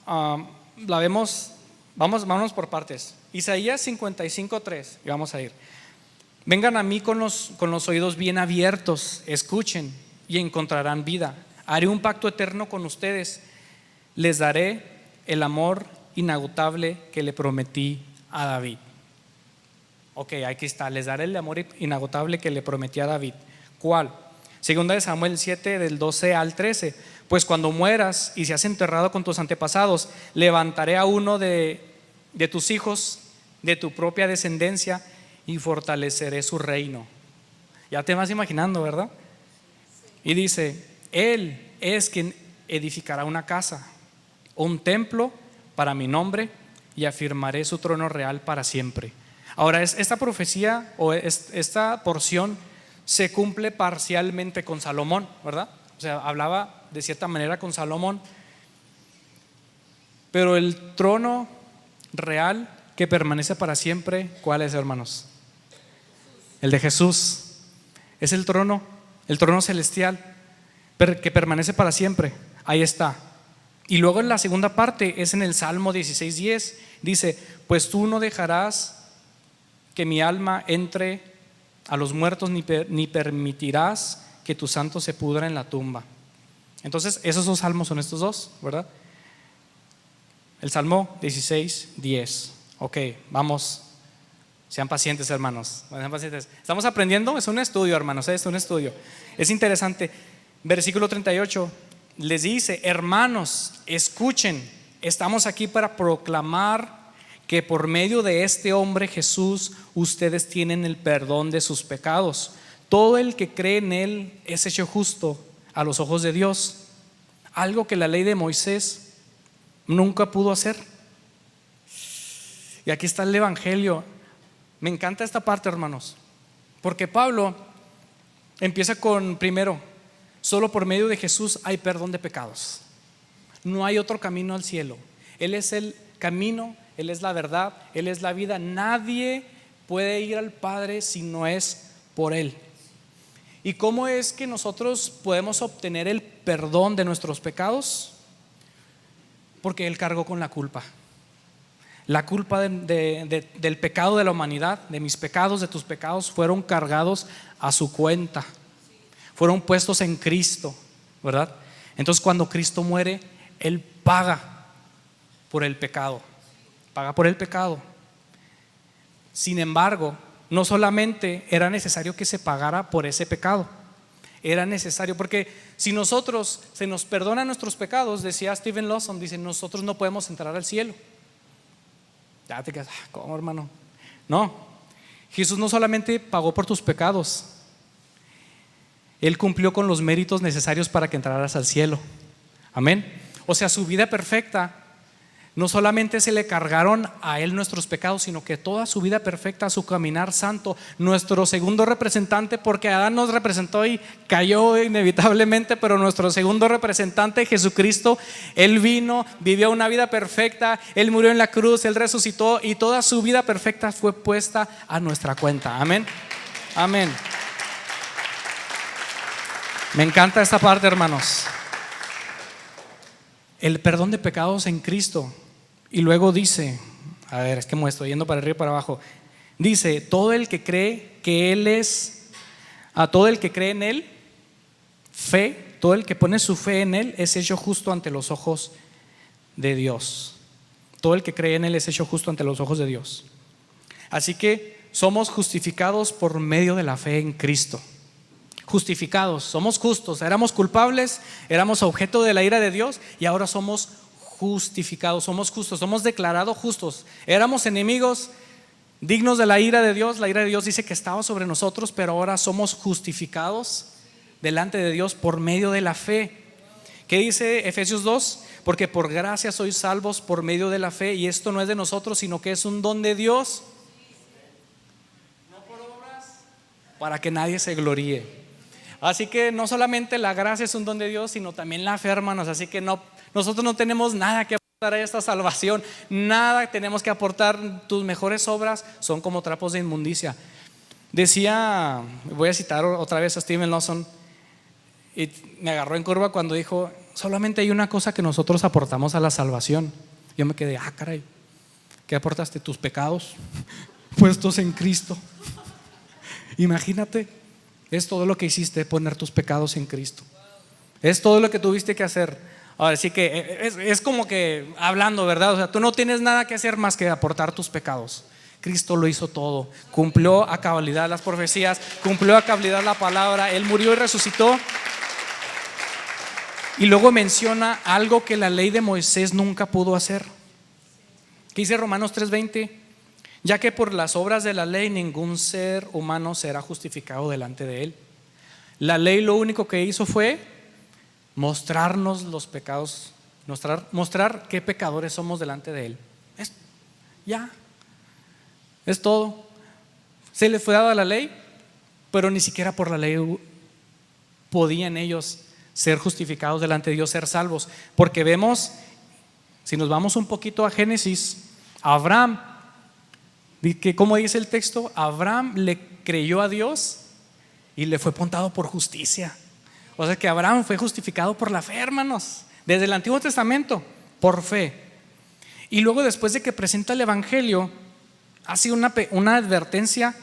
A: la vemos, vámonos por partes. Isaías 55:3, y vamos a ir. Vengan a mí con los oídos bien abiertos, escuchen y encontrarán vida. Haré un pacto eterno con ustedes, les daré el amor inagotable que le prometí a David. Ok, aquí está: les daré el amor inagotable que le prometí a David. ¿Cuál? Segunda de Samuel 7, del 12 al 13. Pues cuando mueras y seas enterrado con tus antepasados, levantaré a uno de tus hijos, de tu propia descendencia, y fortaleceré su reino. Ya te vas imaginando, ¿verdad? Y dice: él es quien edificará una casa, un templo para mi nombre, y afirmaré su trono real para siempre. Ahora, esta profecía o esta porción se cumple parcialmente con Salomón, ¿verdad? O sea, hablaba de cierta manera con Salomón, pero el trono real que permanece para siempre, ¿cuál es, hermanos? El de Jesús. Es el trono celestial que permanece para siempre. Ahí está. Y luego en la segunda parte es en el Salmo 16:10. Dice: pues tú no dejarás que mi alma entre a los muertos, ni permitirás que tu santo se pudra en la tumba. Entonces esos dos salmos son estos dos, ¿verdad? El Salmo 16:10. Ok, vamos. Sean pacientes, hermanos. Sean pacientes. Estamos aprendiendo, es un estudio, hermanos, es un estudio. Es interesante. Versículo 38 les dice: hermanos, escuchen, estamos aquí para proclamar que por medio de este hombre Jesús ustedes tienen el perdón de sus pecados. Todo el que cree en él es hecho justo a los ojos de Dios, algo que la ley de Moisés nunca pudo hacer. Y aquí está el evangelio. Me encanta esta parte, hermanos, porque Pablo empieza con, primero, solo por medio de Jesús hay perdón de pecados. No hay otro camino al cielo. Él es el camino, Él es la verdad, Él es la vida. Nadie puede ir al Padre si no es por Él. ¿Y cómo es que nosotros podemos obtener el perdón de nuestros pecados? Porque Él cargó con la culpa. La culpa del pecado de la humanidad, de mis pecados, de tus pecados, fueron cargados a su cuenta. Fueron puestos en Cristo, ¿verdad? Entonces cuando Cristo muere, Él paga por el pecado. Paga por el pecado. Sin embargo, no solamente era necesario que se pagara por ese pecado. Era necesario, porque si nosotros se nos perdonan nuestros pecados, decía Stephen Lawson, dice: nosotros no podemos entrar al cielo. Ya te quedas, ¿cómo, hermano? No, Jesús no solamente pagó por tus pecados, Él cumplió con los méritos necesarios para que entraras al cielo. Amén. O sea, su vida perfecta, no solamente se le cargaron a Él nuestros pecados, sino que toda su vida perfecta, su caminar santo, nuestro segundo representante, porque Adán nos representó y cayó inevitablemente, pero nuestro segundo representante, Jesucristo, Él vino, vivió una vida perfecta, Él murió en la cruz, Él resucitó, y toda su vida perfecta fue puesta a nuestra cuenta. Amén. Amén. Me encanta esta parte, hermanos. El perdón de pecados en Cristo. Y luego dice, a ver, es que me estoy yendo para arriba y para abajo. Dice: todo el que cree que Él es, a todo el que cree en Él, fe, todo el que pone su fe en Él es hecho justo ante los ojos de Dios. Todo el que cree en Él es hecho justo ante los ojos de Dios. Así que somos justificados por medio de la fe en Cristo. Justificados, somos justos. Éramos culpables, éramos objeto de la ira de Dios, y ahora somos justificados, somos justos, somos declarados justos. Éramos enemigos, dignos de la ira de Dios. La ira de Dios dice que estaba sobre nosotros, pero ahora somos justificados delante de Dios por medio de la fe. ¿Qué dice Efesios 2? Porque por gracia sois salvos por medio de la fe, y esto no es de nosotros, sino que es un don de Dios, no por obras, para que nadie se gloríe. Así que no solamente la gracia es un don de Dios, sino también la fe, hermanos. Así que nosotros no tenemos nada que aportar a esta salvación, nada tenemos que aportar. Tus mejores obras son como trapos de inmundicia. Decía, voy a citar otra vez a Stephen Lawson, y me agarró en curva cuando dijo: solamente hay una cosa que nosotros aportamos a la salvación. Yo me quedé, caray, ¿qué aportaste? Tus pecados puestos en Cristo. Imagínate, es todo lo que hiciste, poner tus pecados en Cristo. Es todo lo que tuviste que hacer. Ahora sí que es como que hablando, ¿verdad? O sea, tú no tienes nada que hacer más que aportar tus pecados. Cristo lo hizo todo, cumplió a cabalidad las profecías, cumplió a cabalidad la palabra. Él murió y resucitó. Y luego menciona algo que la ley de Moisés nunca pudo hacer. ¿Qué dice Romanos 3:20? Ya que por las obras de la ley ningún ser humano será justificado delante de él. La ley lo único que hizo fue mostrarnos los pecados, mostrar qué pecadores somos delante de él. Es todo. Se les fue dada la ley, pero ni siquiera por la ley podían ellos ser justificados delante de Dios, ser salvos. Porque vemos, si nos vamos un poquito a Génesis, Abraham ¿Cómo dice el texto? Abraham le creyó a Dios y le fue contado por justicia. O sea que Abraham fue justificado por la fe, hermanos, desde el Antiguo Testamento, por fe. Y luego, después de que presenta el Evangelio, hace una advertencia.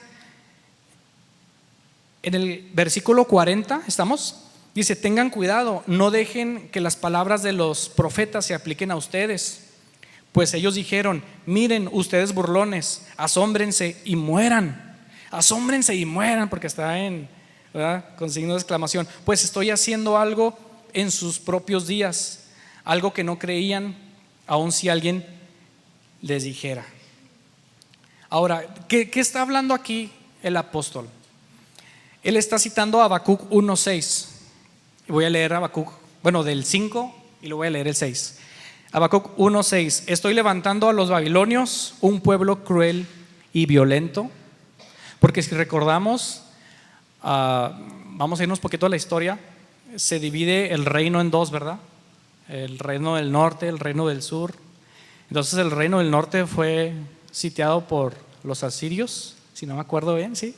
A: En el versículo 40, ¿estamos? Dice: tengan cuidado, no dejen que las palabras de los profetas se apliquen a ustedes, pues ellos dijeron: miren, ustedes burlones, asómbrense y mueran. Asómbrense y mueran, porque está ¿verdad?, con signo de exclamación. Pues estoy haciendo algo en sus propios días, algo que no creían, aun si alguien les dijera. Ahora, ¿qué está hablando aquí el apóstol? Él está citando a Habacuc 1:6. Voy a leer Habacuc, del 5, y lo voy a leer el 6. Habacuc 1:6. Estoy levantando a los babilonios, un pueblo cruel y violento. Porque si recordamos, vamos a irnos un poquito a la historia. Se divide el reino en dos, ¿verdad? El reino del norte, el reino del sur. Entonces el reino del norte fue sitiado por los asirios, si no me acuerdo bien, sí.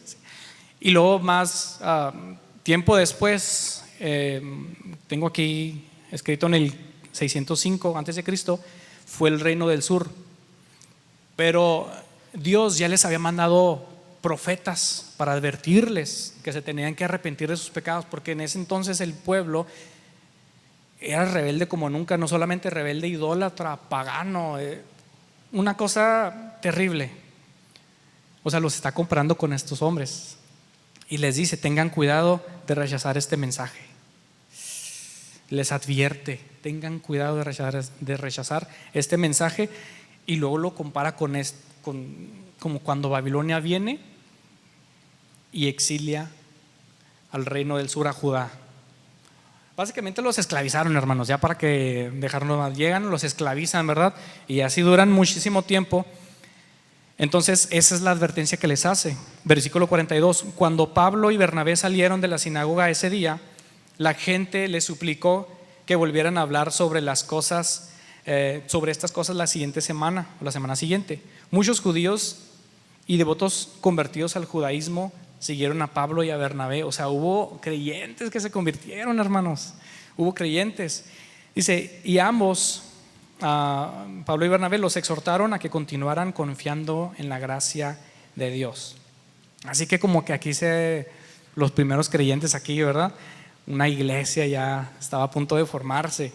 A: Y luego más tiempo después, tengo aquí escrito en el 605 antes de Cristo, fue el reino del sur. Pero Dios ya les había mandado profetas para advertirles que se tenían que arrepentir de sus pecados, porque en ese entonces el pueblo era rebelde como nunca, no solamente rebelde, idólatra, pagano, una cosa terrible. O sea, los está comparando con estos hombres y les dice: tengan cuidado de rechazar este mensaje. Les advierte: tengan cuidado de rechazar este mensaje. Y luego lo compara con como cuando Babilonia viene y exilia al reino del sur, a Judá. Básicamente los esclavizaron, hermanos, ya para que dejarnos más. Llegan, los esclavizan, ¿verdad? Y así duran muchísimo tiempo. Entonces esa es la advertencia que les hace. Versículo 42. Cuando Pablo y Bernabé salieron de la sinagoga ese día, la gente les suplicó que volvieran a hablar sobre las cosas, sobre estas cosas la siguiente semana o la semana siguiente. Muchos judíos y devotos convertidos al judaísmo siguieron a Pablo y a Bernabé. O sea, hubo creyentes que se convirtieron, hermanos. Hubo creyentes. Dice: y ambos, Pablo y Bernabé, los exhortaron a que continuaran confiando en la gracia de Dios. Así que como que aquí los primeros creyentes aquí, ¿verdad? Una iglesia ya estaba a punto de formarse.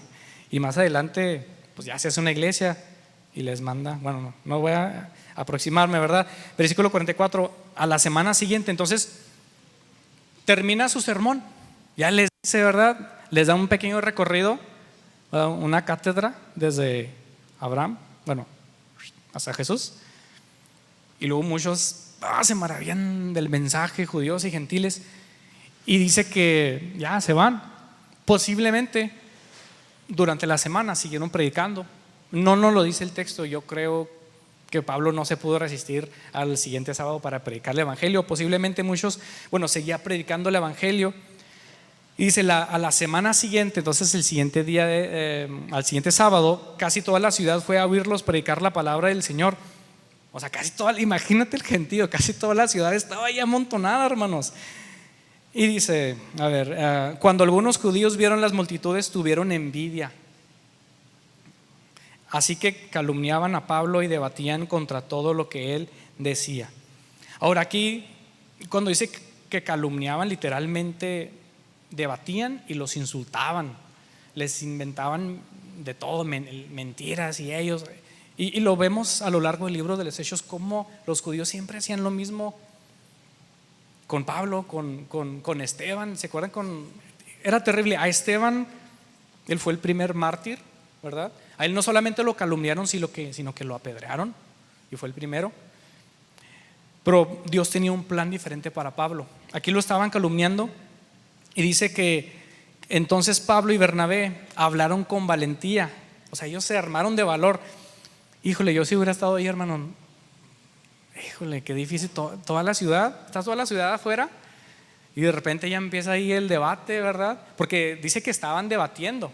A: Y más adelante pues ya se hace una iglesia y les manda, no voy a aproximarme, ¿verdad? Versículo 44, a la semana siguiente, entonces termina su sermón, ya les dice, ¿verdad? Les da un pequeño recorrido, una cátedra desde Abraham, hasta Jesús. Y luego muchos se maravillan del mensaje, judíos y gentiles, y dice que ya se van. Posiblemente durante la semana siguieron predicando. No nos lo dice el texto. Yo creo que Pablo no se pudo resistir al siguiente sábado para predicar el evangelio. Posiblemente muchos, seguía predicando el evangelio. Y dice a la semana siguiente, entonces el siguiente día, al siguiente sábado, casi toda la ciudad fue a oírlos predicar la palabra del Señor. O sea, casi toda, imagínate el gentío, casi toda la ciudad estaba ahí amontonada, hermanos. Y dice, cuando algunos judíos vieron las multitudes, tuvieron envidia. Así que calumniaban a Pablo y debatían contra todo lo que él decía. Ahora aquí, cuando dice que calumniaban, literalmente debatían y los insultaban. Les inventaban de todo, mentiras, y ellos. Y lo vemos a lo largo del libro de los Hechos, cómo los judíos siempre hacían lo mismo con Pablo, con Esteban. ¿Se acuerdan? Era terrible. A Esteban, él fue el primer mártir, ¿verdad? A él no solamente lo calumniaron, sino que lo apedrearon, y fue el primero. Pero Dios tenía un plan diferente para Pablo. Aquí lo estaban calumniando, y dice que entonces Pablo y Bernabé hablaron con valentía. O sea, ellos se armaron de valor. Híjole, yo si hubiera estado ahí, hermano, híjole, qué difícil. Toda la ciudad, está toda la ciudad afuera, y de repente ya empieza ahí el debate, ¿verdad? Porque dice que estaban debatiendo.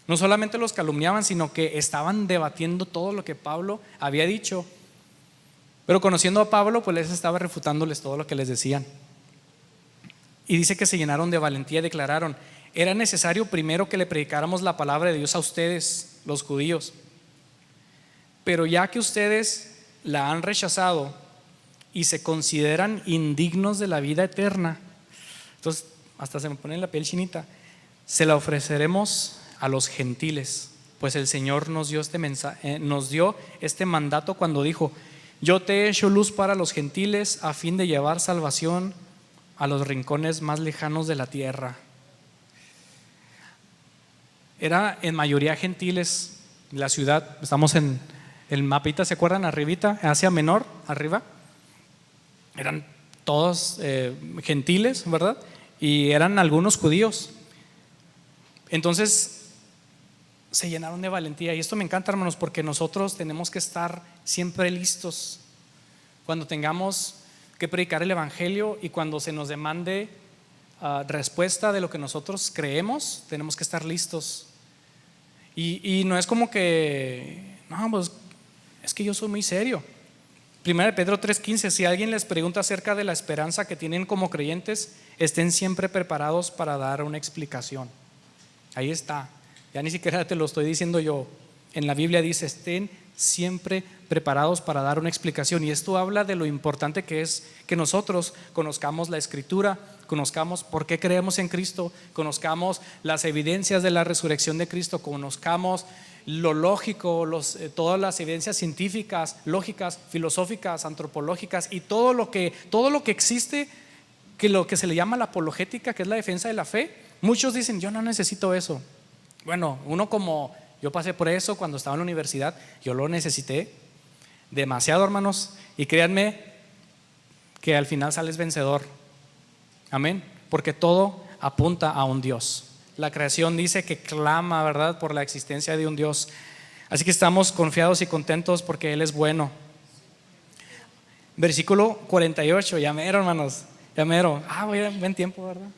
A: No solamente los calumniaban, sino que estaban debatiendo todo lo que Pablo había dicho. Pero conociendo a Pablo, pues les estaba refutándoles todo lo que les decían. Y dice que se llenaron de valentía y declararon: era necesario primero que le predicáramos la palabra de Dios a ustedes, los judíos. Pero ya que ustedes la han rechazado y se consideran indignos de la vida eterna, entonces hasta se me pone la piel chinita, se la ofreceremos a los gentiles, pues el Señor nos dio este mandato cuando dijo: yo te he hecho luz para los gentiles a fin de llevar salvación a los rincones más lejanos de la tierra. Era en mayoría gentiles la ciudad. Estamos en el mapita, ¿se acuerdan? Arribita, Asia Menor, arriba. Eran todos gentiles, ¿verdad? Y eran algunos judíos. Entonces se llenaron de valentía. Y esto me encanta, hermanos, porque nosotros tenemos que estar siempre listos cuando tengamos que predicar el evangelio y cuando se nos demande respuesta de lo que nosotros creemos. Tenemos que estar listos. Y no es como que no, pues es que yo soy muy serio. 1 Pedro 3:15: si alguien les pregunta acerca de la esperanza que tienen como creyentes, estén siempre preparados para dar una explicación. Ahí está. Ya ni siquiera te lo estoy diciendo yo. En la Biblia dice: estén siempre preparados para dar una explicación. Y esto habla de lo importante que es que nosotros conozcamos la Escritura, conozcamos por qué creemos en Cristo, conozcamos las evidencias de la resurrección de Cristo, conozcamos lo lógico, todas las evidencias científicas, lógicas, filosóficas, antropológicas y todo lo que existe, que lo que se le llama la apologética, que es la defensa de la fe. Muchos dicen: yo no necesito eso. Bueno, yo pasé por eso cuando estaba en la universidad. Yo lo necesité demasiado, hermanos, y créanme que al final sales vencedor. Amén. Porque todo apunta a un Dios. La creación dice que clama, ¿verdad?, por la existencia de un Dios. Así que estamos confiados y contentos porque Él es bueno. Versículo 48, ya mero, hermanos, ya mero. Voy a buen tiempo, ¿verdad?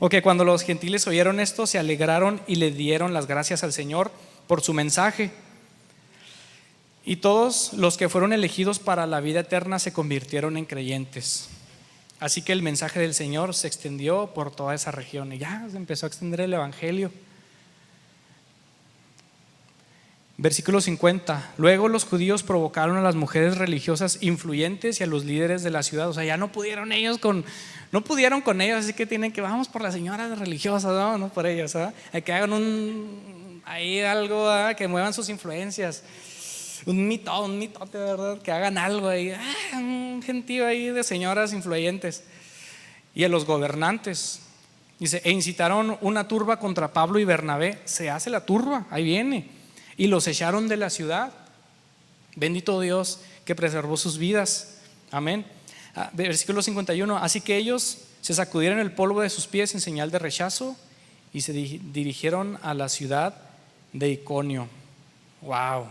A: Ok, cuando los gentiles oyeron esto, se alegraron y le dieron las gracias al Señor por su mensaje. Y todos los que fueron elegidos para la vida eterna se convirtieron en creyentes. Así que el mensaje del Señor se extendió por toda esa región y ya se empezó a extender el evangelio. Versículo 50: luego los judíos provocaron a las mujeres religiosas influyentes y a los líderes de la ciudad. O sea, ya no pudieron con ellos, así que vamos por las señoras religiosas, no por ellas, ¿verdad? Hay que hagan ahí algo, ¿verdad?, que muevan sus influencias. Un mitote, ¿verdad? Que hagan algo ahí, un gentío ahí de señoras influyentes. Y a los gobernantes, dice: e incitaron una turba contra Pablo y Bernabé. Se hace la turba, ahí viene. Y los echaron de la ciudad. Bendito Dios que preservó sus vidas. Amén. Versículo 51: así que ellos se sacudieron el polvo de sus pies en señal de rechazo y se dirigieron a la ciudad de Iconio. Wow.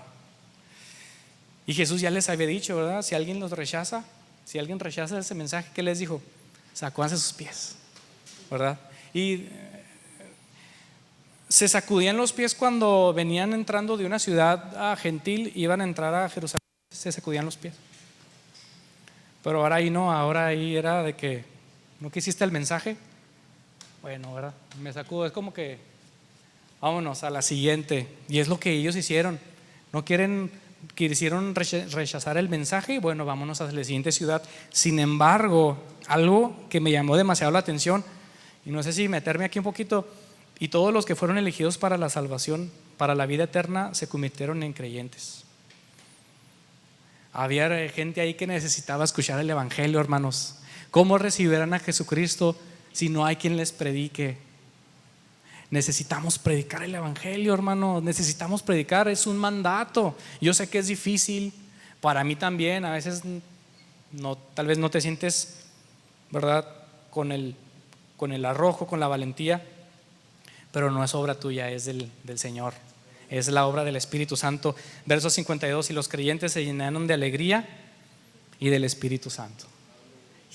A: Y Jesús ya les había dicho, ¿verdad? Si alguien rechaza ese mensaje, ¿qué les dijo? Sacúdanse sus pies, ¿verdad? Y se sacudían los pies cuando venían entrando de una ciudad gentil, iban a entrar a Jerusalén, se sacudían los pies. Pero ahora ahí no, ahora ahí era de que no quisiste el mensaje. Bueno, ¿verdad? Me sacudo, es como que vámonos a la siguiente. Y es lo que ellos hicieron. Quisieron rechazar el mensaje y bueno, vámonos a la siguiente ciudad. Sin embargo, algo que me llamó demasiado la atención, y no sé si meterme aquí un poquito, y todos los que fueron elegidos para la salvación, para la vida eterna, se convirtieron en creyentes. Había gente ahí que necesitaba escuchar el evangelio, hermanos. ¿Cómo recibirán a Jesucristo si no hay quien les predique? Necesitamos predicar el evangelio, hermano. Necesitamos predicar, es un mandato. Yo sé que es difícil, para mí también. A veces tal vez no te sientes, ¿verdad?, con el arrojo, con la valentía, pero no es obra tuya, es del Señor. Es la obra del Espíritu Santo. Verso 52: y los creyentes se llenaron de alegría y del Espíritu Santo.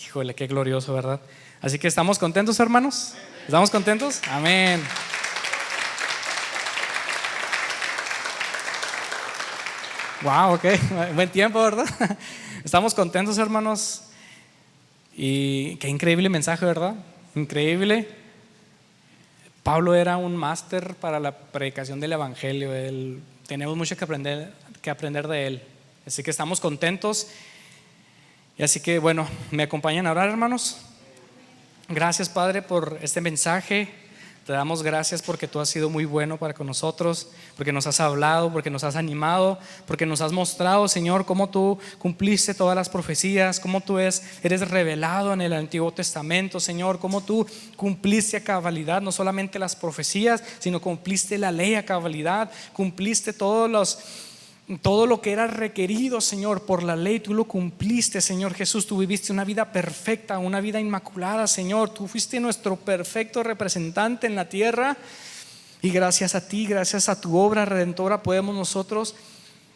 A: Híjole, qué glorioso, ¿verdad? Así que ¿estamos contentos, hermanos? ¿Estamos contentos? Amén. Wow, ok, buen tiempo, ¿verdad? Estamos contentos, hermanos. Y qué increíble mensaje, ¿verdad? Increíble. Pablo era un máster para la predicación del evangelio. Tenemos mucho que aprender de él. Así que estamos contentos. Y así que bueno, ¿me acompañan a orar, hermanos? Gracias, Padre, por este mensaje. Te damos gracias porque tú has sido muy bueno para con nosotros, porque nos has hablado, porque nos has animado, porque nos has mostrado, Señor, cómo tú cumpliste todas las profecías, cómo tú eres revelado en el Antiguo Testamento, Señor, cómo tú cumpliste a cabalidad no solamente las profecías, sino cumpliste la ley a cabalidad, cumpliste todo lo que era requerido, Señor, por la ley. Tú lo cumpliste, Señor Jesús. Tú viviste una vida perfecta, una vida inmaculada, Señor. Tú fuiste nuestro perfecto representante en la tierra. Y gracias a ti, gracias a tu obra redentora, podemos nosotros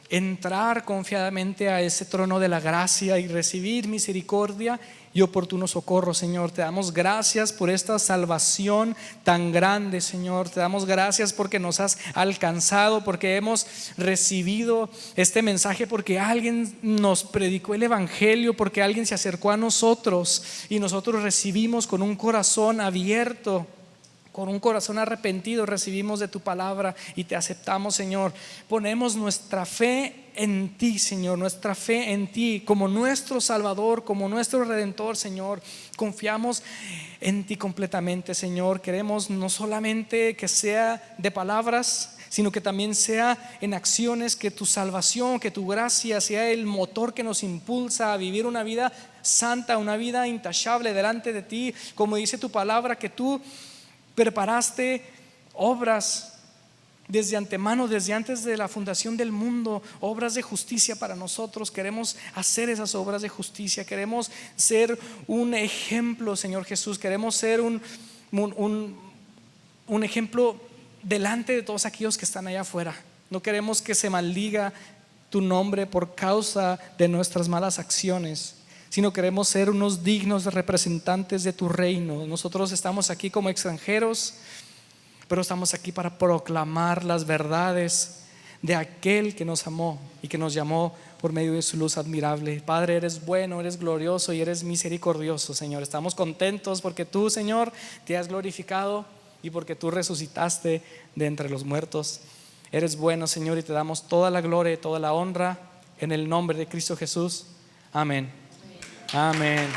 A: entrar confiadamente a ese trono de la gracia y recibir misericordia y oportuno socorro, Señor. Te damos gracias por esta salvación tan grande, Señor. Te damos gracias porque nos has alcanzado, porque hemos recibido este mensaje, porque alguien nos predicó el evangelio, porque alguien se acercó a nosotros y nosotros recibimos con un corazón abierto. Con un corazón arrepentido recibimos de tu palabra y te aceptamos, Señor. Ponemos nuestra fe en ti, Señor, nuestra fe en ti como nuestro Salvador, como nuestro Redentor, Señor. Confiamos en ti completamente, Señor. Queremos no solamente que sea de palabras, sino que también sea en acciones, que tu salvación, que tu gracia sea el motor que nos impulsa a vivir una vida santa, una vida intachable delante de ti. Como dice tu palabra, que tú preparaste obras desde antemano, desde antes de la fundación del mundo, obras de justicia para nosotros. Queremos hacer esas obras de justicia, queremos ser un ejemplo, Señor Jesús. Queremos ser un ejemplo delante de todos aquellos que están allá afuera. No queremos que se maldiga tu nombre por causa de nuestras malas acciones, sino queremos ser unos dignos representantes de tu reino. Nosotros estamos aquí como extranjeros, pero estamos aquí para proclamar las verdades de aquel que nos amó y que nos llamó por medio de su luz admirable. Padre, eres bueno, eres glorioso y eres misericordioso, Señor. Estamos contentos porque tú, Señor, te has glorificado y porque tú resucitaste de entre los muertos. Eres bueno, Señor, y te damos toda la gloria y toda la honra en el nombre de Cristo Jesús. Amén. Amén.